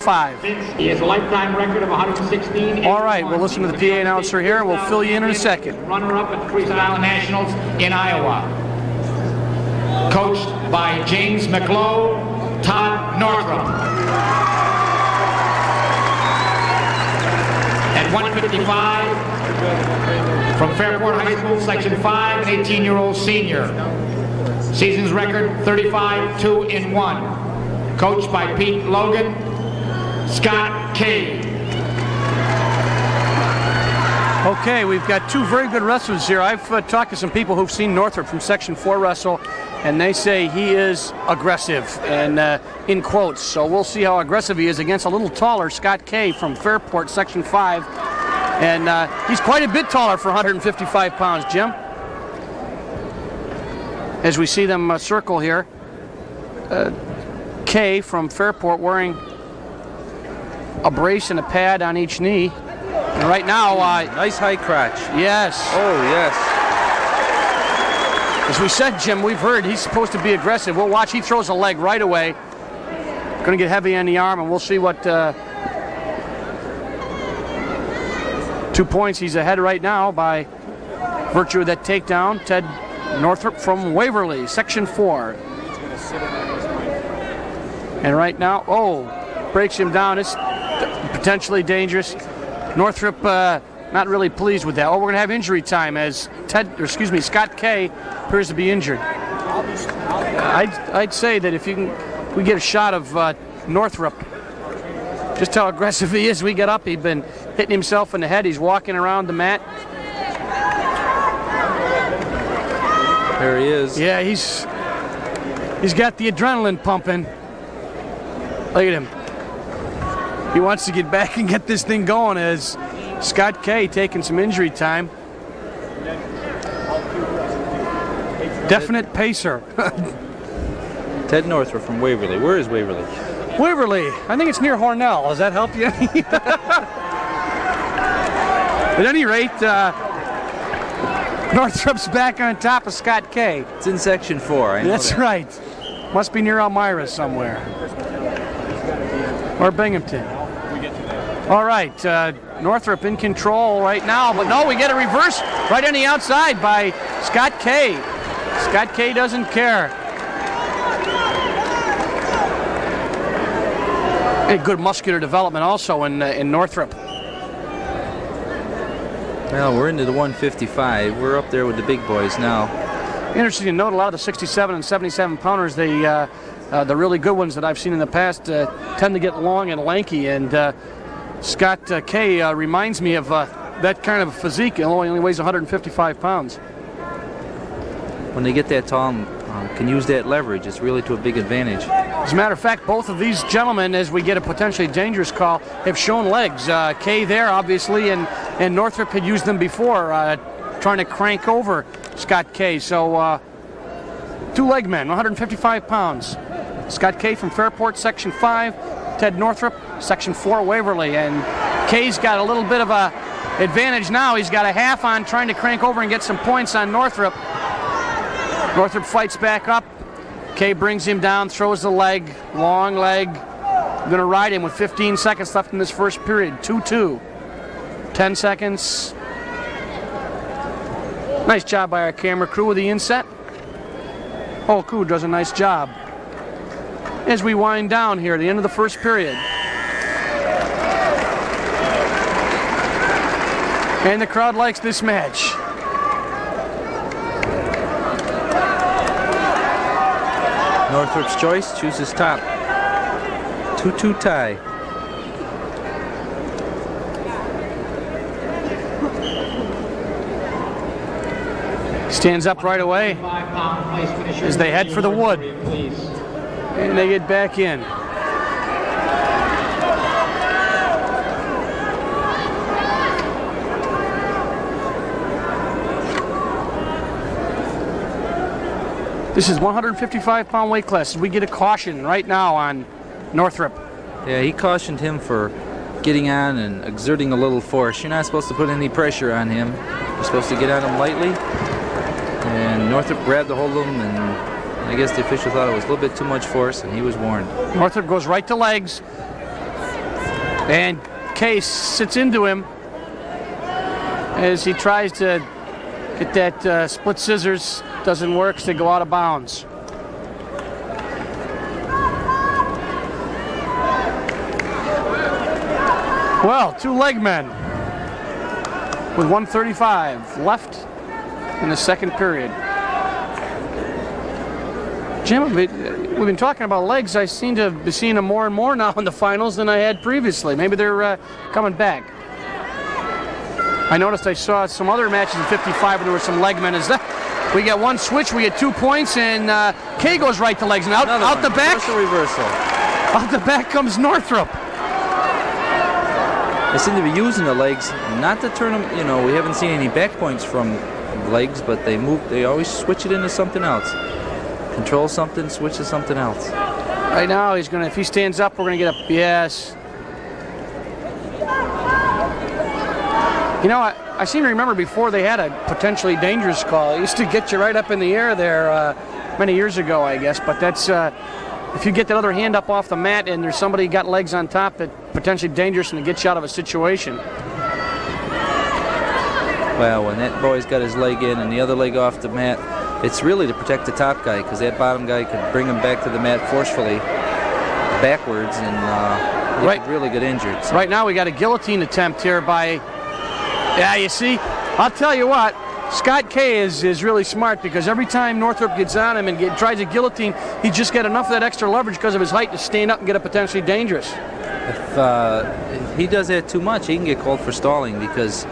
5. He has a lifetime record of 116. All right, we'll listen to the PA announcer here, and we'll fill you in a second. Runner-up at the Freestyle Nationals in Iowa. Coached by James McLough, Todd Northrup. At 155, from Fairport High School, Section 5, an 18-year-old senior. Season's record, 35-2-1. Coached by Pete Logan, Scott K. Okay, we've got two very good wrestlers here. I've talked to some people who've seen Northrup from Section 4 wrestle, and they say he is aggressive, and in quotes. So we'll see how aggressive he is against a little taller Scott K from Fairport, Section 5. And he's quite a bit taller for 155 pounds, Jim. As we see them circle here, K from Fairport wearing a brace and a pad on each knee. And right now, nice high crotch. Yes. Oh, yes. As we said, Jim, we've heard he's supposed to be aggressive. We'll watch. He throws a leg right away. Going to get heavy on the arm, and we'll see what 2 points he's ahead right now by virtue of that takedown. Ted Northrup from Waverly, Section 4. And right now, breaks him down. It's potentially dangerous. Northrup not really pleased with that. We're going to have injury time as Scott K appears to be injured. I'd say that if we get a shot of Northrup, just how aggressive he is. We get up, he's been hitting himself in the head. He's walking around the mat. There he is. Yeah, he's got the adrenaline pumping. Look at him. He wants to get back and get this thing going as Scott K taking some injury time. Definite pacer. Ted Northrup from Waverly. Where is Waverly? Waverly. I think it's near Hornell. Does that help you? At any rate, Northrup's back on top of Scott K. It's in Section 4. I know That's that. right. Must be near Elmira somewhere. Or Binghamton. All right, Northrup in control right now, but no, we get a reverse right on the outside by Scott K. Scott K doesn't care. A good muscular development also in Northrup. Well, we're into the 155. We're up there with the big boys now. Interesting to note, a lot of the 67 and 77 pounders, the really good ones that I've seen in the past tend to get long and lanky, and Scott K reminds me of that kind of physique, although he only weighs 155 pounds. When they get that tall and can use that leverage, it's really to a big advantage. As a matter of fact, both of these gentlemen, as we get a potentially dangerous call, have shown legs. K there, obviously, and Northrup had used them before, trying to crank over Scott K. So, two leg men, 155 pounds. Scott K from Fairport, Section 5. Ted Northrup, Section 4, Waverly. And K's got a little bit of a advantage now. He's got a half on, trying to crank over and get some points on Northrup. Northrup fights back up. K brings him down, throws the leg, long leg. Going to ride him with 15 seconds left in this first period. 2-2. 10 seconds. Nice job by our camera crew with the inset. Whole crew does a nice job. As we wind down here at the end of the first period. And the crowd likes this match. Northrup's choice, chooses top. 2-2 tie. Stands up right away as they head for the wood. And they get back in. This is 155-pound weight class. We get a caution right now on Northrup. Yeah, he cautioned him for getting on and exerting a little force. You're not supposed to put any pressure on him. You're supposed to get on him lightly. And Northrup grabbed a hold of him, and I guess the official thought it was a little bit too much force, and he was warned. Northrup goes right to legs. And Kay sits into him as he tries to get that split scissors. Doesn't work, so they go out of bounds. Well, 2 leg men with 1:35 left in the second period. Jim, we've been talking about legs. I seem to be seeing them more and more now in the finals than I had previously. Maybe they're coming back. I noticed I saw some other matches in 55 where there were some leg men. Is that we get one switch, we get 2 points, and Kay goes right to legs. And out the back. Reversal. Out the back comes Northrop. They seem to be using the legs, not to turn them. You know, we haven't seen any back points from legs, but they move. They always switch it into something else. Control something, switch to something else. Right now, he's gonna. If he stands up, we're gonna get a yes. You know, I seem to remember before they had a potentially dangerous call. It used to get you right up in the air there many years ago, I guess. But that's if you get that other hand up off the mat and there's somebody got legs on top, that potentially dangerous and it gets you out of a situation. Well, when that boy's got his leg in and the other leg off the mat, it's really to protect the top guy, because that bottom guy could bring him back to the mat forcefully backwards and he could really get injured. So. Right now we got a guillotine attempt here by, yeah, you see, I'll tell you what, Scott Kay is really smart, because every time Northrop gets on him and tries a guillotine, he just get enough of that extra leverage because of his height to stand up and get it potentially dangerous. If he does that too much, he can get called for stalling, because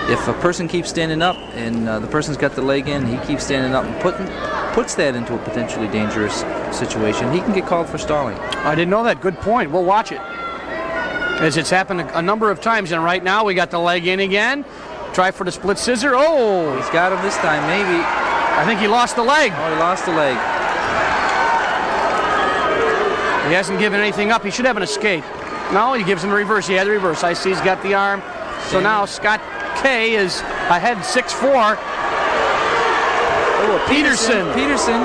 if a person keeps standing up and the person's got the leg in, he keeps standing up and puts that into a potentially dangerous situation, he can get called for stalling. I didn't know that. Good point. We'll watch it, as it's happened a number of times. And right now we got the leg in again. Try for the split scissor. Oh! He's got him this time, maybe. I think he lost the leg. Oh, he lost the leg. He hasn't given anything up. He should have an escape. No, he gives him the reverse. He had the reverse. I see he's got the arm. So now Scott Kay is ahead 6-4. Oh, Peterson. Peterson.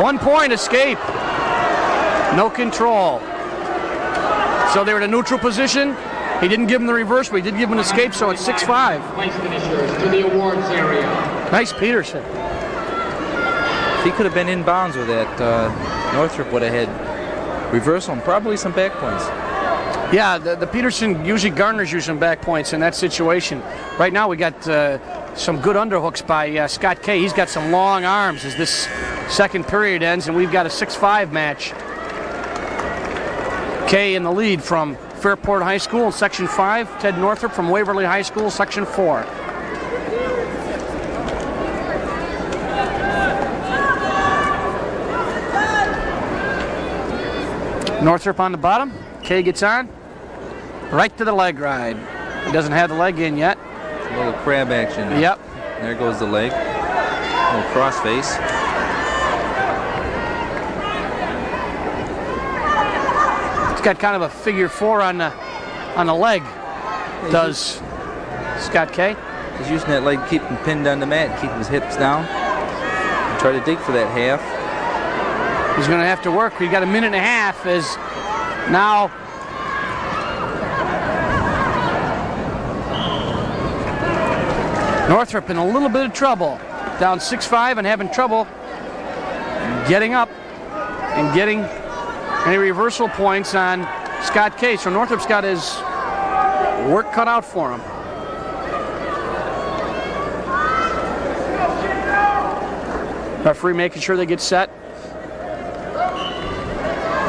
1 point escape. No control. So they were in a neutral position. He didn't give him the reverse, but he did give him an escape, so it's 6-5. Place finishers to the awards area. Nice Peterson. If he could have been in bounds with that, Northrop would have had reversal and probably some back points. Yeah, the Peterson usually garners you some back points in that situation. Right now we got some good underhooks by Scott Kay. He's got some long arms as this second period ends, and we've got a 6-5 match. Kay in the lead from Fairport High School in Section 5. Ted Northrop from Waverly High School, Section 4. Northrop on the bottom. Kay gets on. Right to the leg ride. He doesn't have the leg in yet. A little crab action. Yep. There goes the leg. A little cross face. It's got kind of a figure 4 on the leg. Does Scott Kay? He's using that leg to keep him pinned on the mat, keep his hips down. And try to dig for that half. He's going to have to work. We've got a minute and a half as now Northrop in a little bit of trouble. Down 6-5 and having trouble getting up and getting any reversal points on Scott Kay. So Northrop's got his work cut out for him. Referee making sure they get set.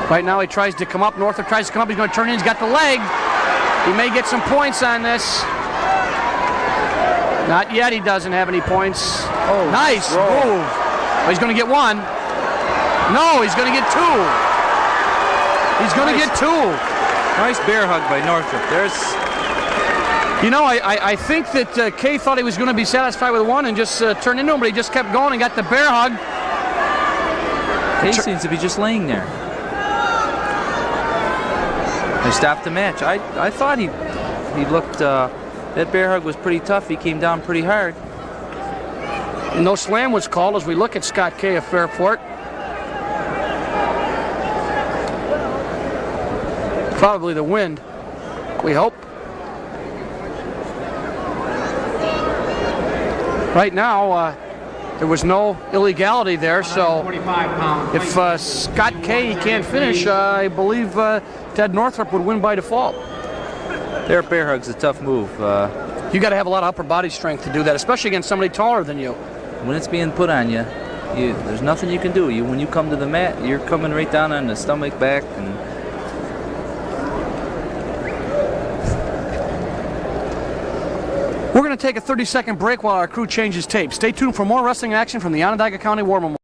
Right now he tries to come up. Northrop tries to come up. He's going to turn in. He's got the leg. He may get some points on this. Not yet. He doesn't have any points. Oh, nice move. Oh, he's going to get one. No, he's going to get two. He's going to get two. Nice bear hug by Northrop. There's. You know, I think that Kay thought he was going to be satisfied with one and just turned into him, but he just kept going and got the bear hug. Kay seems to be just laying there. They stopped the match. I thought he looked, that bear hug was pretty tough. He came down pretty hard. No slam was called as we look at Scott Kay of Fairport. Probably the wind, we hope. Right now, there was no illegality there, so if Scott K can't finish, I believe Ted Northrup would win by default. Their bear hug's a tough move. You got to have a lot of upper body strength to do that, especially against somebody taller than you. When it's being put on you, there's nothing you can do. When you come to the mat, you're coming right down on the stomach, back, and we're going to take a 30-second break while our crew changes tape. Stay tuned for more wrestling action from the Onondaga County War Memorial.